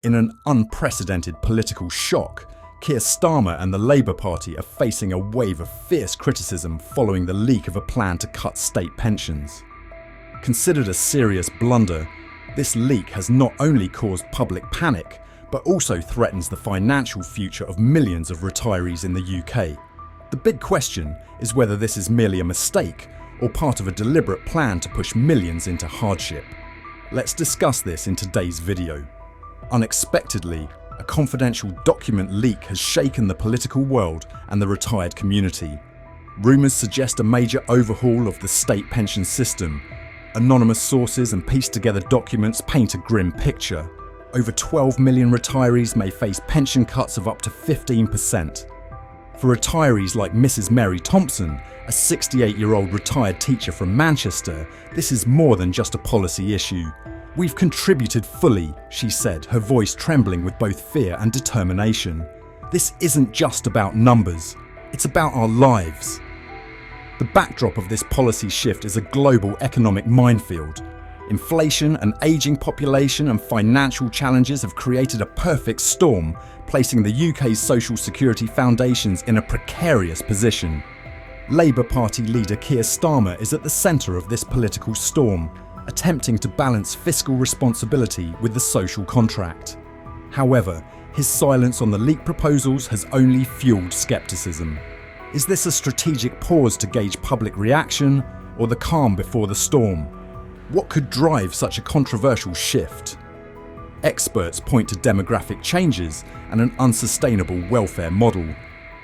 In an unprecedented political shock, Keir Starmer and the Labour Party are facing a wave of fierce criticism following the leak of a plan to cut state pensions. Considered a serious blunder, this leak has not only caused public panic, but also threatens the financial future of millions of retirees in the UK. The big question is whether this is merely a mistake or part of a deliberate plan to push millions into hardship. Let's discuss this in today's video. Unexpectedly, a confidential document leak has shaken the political world and the retired community. Rumours suggest a major overhaul of the state pension system. Anonymous sources and pieced-together documents paint a grim picture. Over 12 million retirees may face pension cuts of up to 15%. For retirees like Mrs. Mary Thompson, a 68-year-old retired teacher from Manchester, this is more than just a policy issue. "We've contributed fully," she said, her voice trembling with both fear and determination. "This isn't just about numbers, it's about our lives." The backdrop of this policy shift is a global economic minefield. Inflation, an ageing population and financial challenges have created a perfect storm, placing the UK's social security foundations in a precarious position. Labour Party leader Keir Starmer is at the centre of this political storm, attempting to balance fiscal responsibility with the social contract. However, his silence on the leaked proposals has only fuelled scepticism. Is this a strategic pause to gauge public reaction, or the calm before the storm? What could drive such a controversial shift? Experts point to demographic changes and an unsustainable welfare model.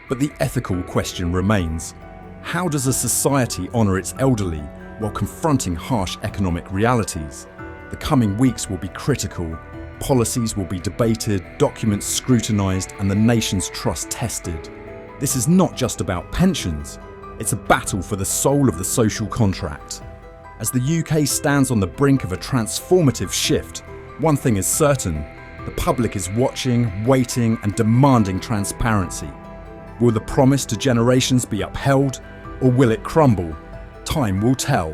But the ethical question remains: how does a society honour its elderly while confronting harsh economic realities? The coming weeks will be critical. Policies will be debated, documents scrutinised, and the nation's trust tested. This is not just about pensions, it's a battle for the soul of the social contract. As the UK stands on the brink of a transformative shift, one thing is certain: the public is watching, waiting, and demanding transparency. Will the promise to generations be upheld, or will it crumble? Time will tell.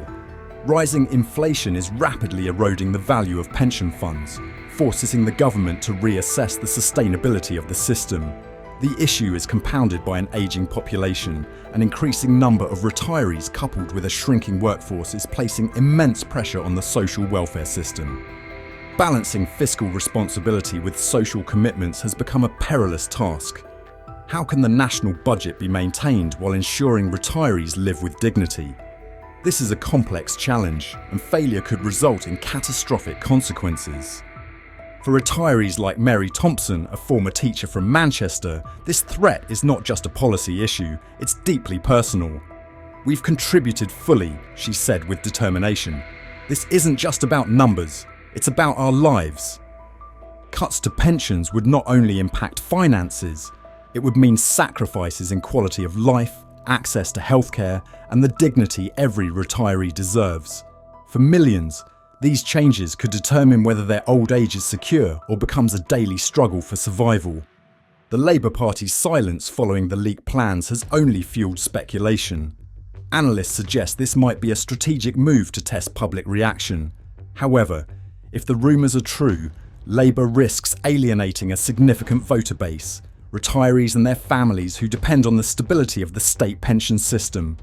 Rising inflation is rapidly eroding the value of pension funds, forcing the government to reassess the sustainability of the system. The issue is compounded by an ageing population. An increasing number of retirees coupled with a shrinking workforce is placing immense pressure on the social welfare system. Balancing fiscal responsibility with social commitments has become a perilous task. How can the national budget be maintained while ensuring retirees live with dignity? This is a complex challenge, and failure could result in catastrophic consequences. For retirees like Mary Thompson, a former teacher from Manchester, this threat is not just a policy issue, it's deeply personal. "We've contributed fully," she said with determination. "This isn't just about numbers, it's about our lives." Cuts to pensions would not only impact finances, it would mean sacrifices in quality of life, access to healthcare, and the dignity every retiree deserves. For millions, these changes could determine whether their old age is secure or becomes a daily struggle for survival. The Labour Party's silence following the leaked plans has only fuelled speculation. Analysts suggest this might be a strategic move to test public reaction. However, if the rumours are true, Labour risks alienating a significant voter base, retirees and their families who depend on the stability of the state pension system.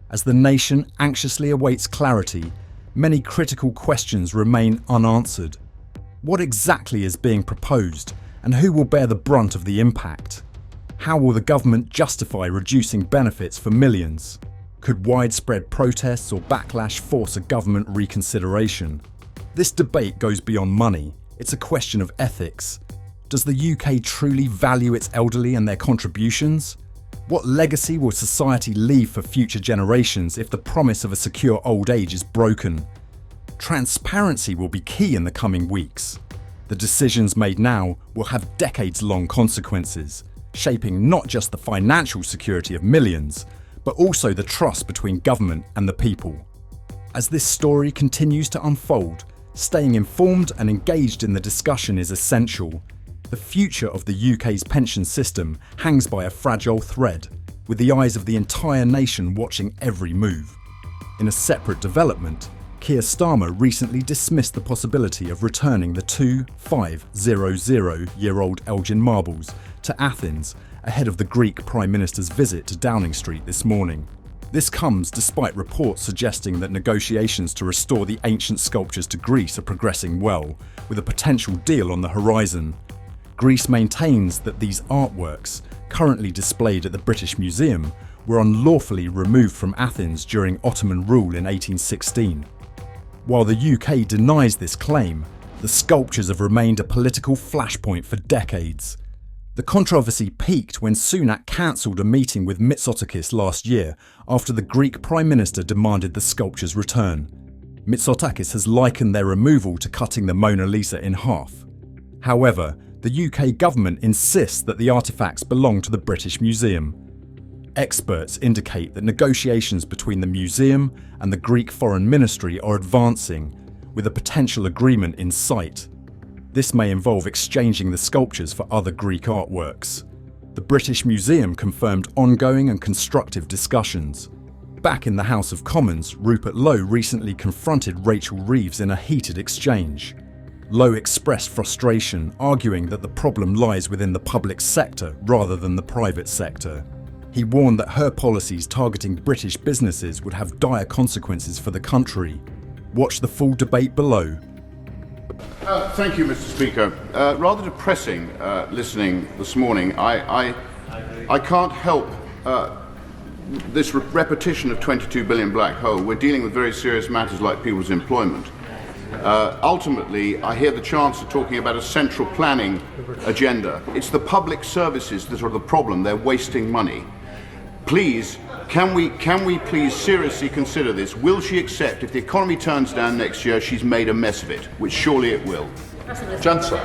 As the nation anxiously awaits clarity, many critical questions remain unanswered. What exactly is being proposed, and who will bear the brunt of the impact? How will the government justify reducing benefits for millions? Could widespread protests or backlash force a government reconsideration? This debate goes beyond money. It's a question of ethics. Does the UK truly value its elderly and their contributions? What legacy will society leave for future generations if the promise of a secure old age is broken? Transparency will be key in the coming weeks. The decisions made now will have decades-long consequences, shaping not just the financial security of millions, but also the trust between government and the people. As this story continues to unfold, staying informed and engaged in the discussion is essential. The future of the UK's pension system hangs by a fragile thread, with the eyes of the entire nation watching every move. In a separate development, Keir Starmer recently dismissed the possibility of returning the two 500-year-old Elgin marbles to Athens ahead of the Greek Prime Minister's visit to Downing Street this morning. This comes despite reports suggesting that negotiations to restore the ancient sculptures to Greece are progressing well, with a potential deal on the horizon. Greece maintains that these artworks, currently displayed at the British Museum, were unlawfully removed from Athens during Ottoman rule in 1816. While the UK denies this claim, the sculptures have remained a political flashpoint for decades. The controversy peaked when Sunak cancelled a meeting with Mitsotakis last year after the Greek Prime Minister demanded the sculptures return. Mitsotakis has likened their removal to cutting the Mona Lisa in half. However, the UK government insists that the artefacts belong to the British Museum. Experts indicate that negotiations between the museum and the Greek Foreign Ministry are advancing, with a potential agreement in sight. This may involve exchanging the sculptures for other Greek artworks. The British Museum confirmed ongoing and constructive discussions. Back in the House of Commons, Rupert Lowe recently confronted Rachel Reeves in a heated exchange. Lowe expressed frustration, arguing that the problem lies within the public sector rather than the private sector. He warned that her policies targeting British businesses would have dire consequences for the country. Watch the full debate below. Thank you, Mr. Speaker. Rather depressing listening this morning. I can't help this repetition of 22 billion black hole. We're dealing with very serious matters like people's employment. Ultimately, I hear the Chancellor talking about a central planning agenda. It's the public services that are the problem. They're wasting money. Please, can we please seriously consider this? Will she accept if the economy turns down next year, she's made a mess of it, which surely it will? Chancellor.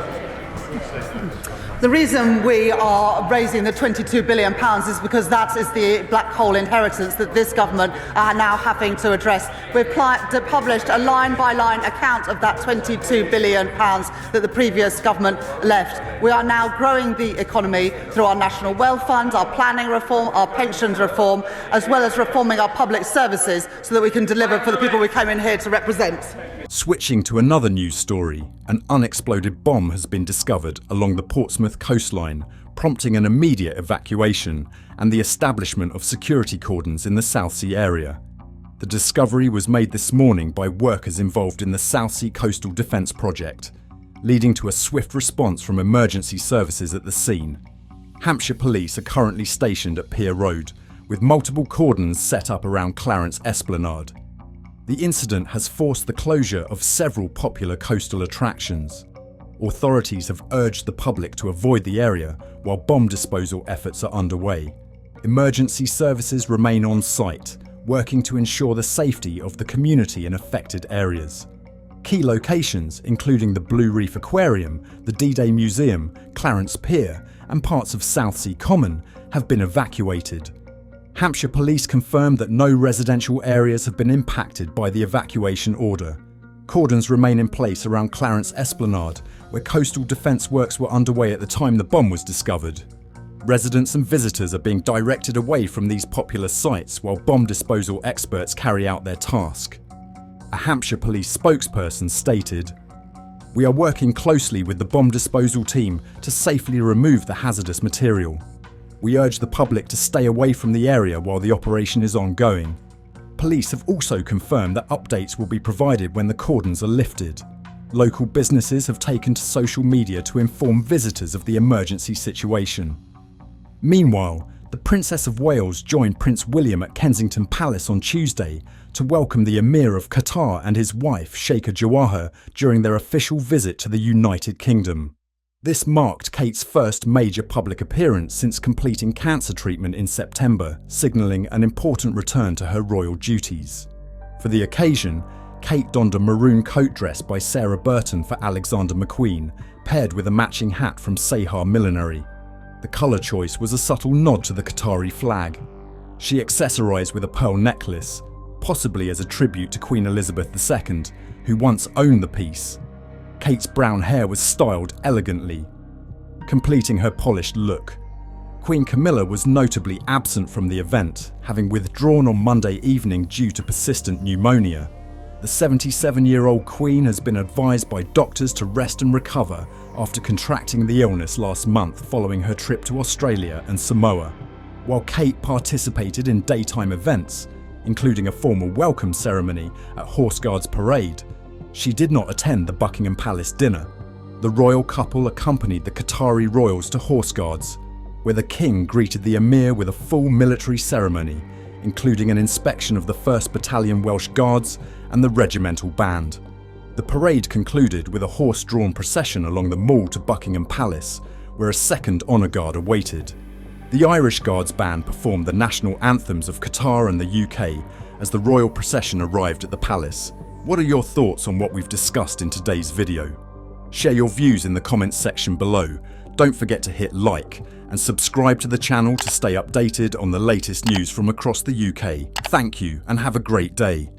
The reason we are raising the £22 billion is because that is the black hole inheritance that this government are now having to address. We've published a line-by-line account of that £22 billion that the previous government left. We are now growing the economy through our National Wealth Fund, our planning reform, our pensions reform, as well as reforming our public services so that we can deliver for the people we came in here to represent. Switching to another news story, an unexploded bomb has been discovered along the Portsmouth coastline, prompting an immediate evacuation and the establishment of security cordons in the Southsea area. The discovery was made this morning by workers involved in the Southsea Coastal Defence Project, leading to a swift response from emergency services at the scene. Hampshire Police are currently stationed at Pier Road, with multiple cordons set up around Clarence Esplanade. The incident has forced the closure of several popular coastal attractions. Authorities have urged the public to avoid the area while bomb disposal efforts are underway. Emergency services remain on site, working to ensure the safety of the community in affected areas. Key locations, including the Blue Reef Aquarium, the D-Day Museum, Clarence Pier, and parts of Southsea Common, have been evacuated. Hampshire Police confirmed that no residential areas have been impacted by the evacuation order. Cordons remain in place around Clarence Esplanade, where coastal defence works were underway at the time the bomb was discovered. Residents and visitors are being directed away from these popular sites while bomb disposal experts carry out their task. A Hampshire Police spokesperson stated, "We are working closely with the bomb disposal team to safely remove the hazardous material. We urge the public to stay away from the area while the operation is ongoing." Police have also confirmed that updates will be provided when the cordons are lifted. Local businesses have taken to social media to inform visitors of the emergency situation. Meanwhile, the Princess of Wales joined Prince William at Kensington Palace on Tuesday to welcome the Emir of Qatar and his wife Sheikha Jawahar during their official visit to the United Kingdom. This marked Kate's first major public appearance since completing cancer treatment in September, signalling an important return to her royal duties. For the occasion, Kate donned a maroon coat dress by Sarah Burton for Alexander McQueen, paired with a matching hat from Sehar Millinery. The colour choice was a subtle nod to the Qatari flag. She accessorised with a pearl necklace, possibly as a tribute to Queen Elizabeth II, who once owned the piece. Kate's brown hair was styled elegantly, completing her polished look. Queen Camilla was notably absent from the event, having withdrawn on Monday evening due to persistent pneumonia. The 77-year-old Queen has been advised by doctors to rest and recover after contracting the illness last month following her trip to Australia and Samoa. While Kate participated in daytime events, including a formal welcome ceremony at Horse Guards Parade, she did not attend the Buckingham Palace dinner. The royal couple accompanied the Qatari royals to Horse Guards, where the King greeted the Emir with a full military ceremony, including an inspection of the 1st Battalion Welsh Guards and the regimental band. The parade concluded with a horse-drawn procession along the Mall to Buckingham Palace, where a second honour guard awaited. The Irish Guards band performed the national anthems of Qatar and the UK as the royal procession arrived at the palace. What are your thoughts on what we've discussed in today's video? Share your views in the comments section below. Don't forget to hit like and subscribe to the channel to stay updated on the latest news from across the UK. Thank you and have a great day.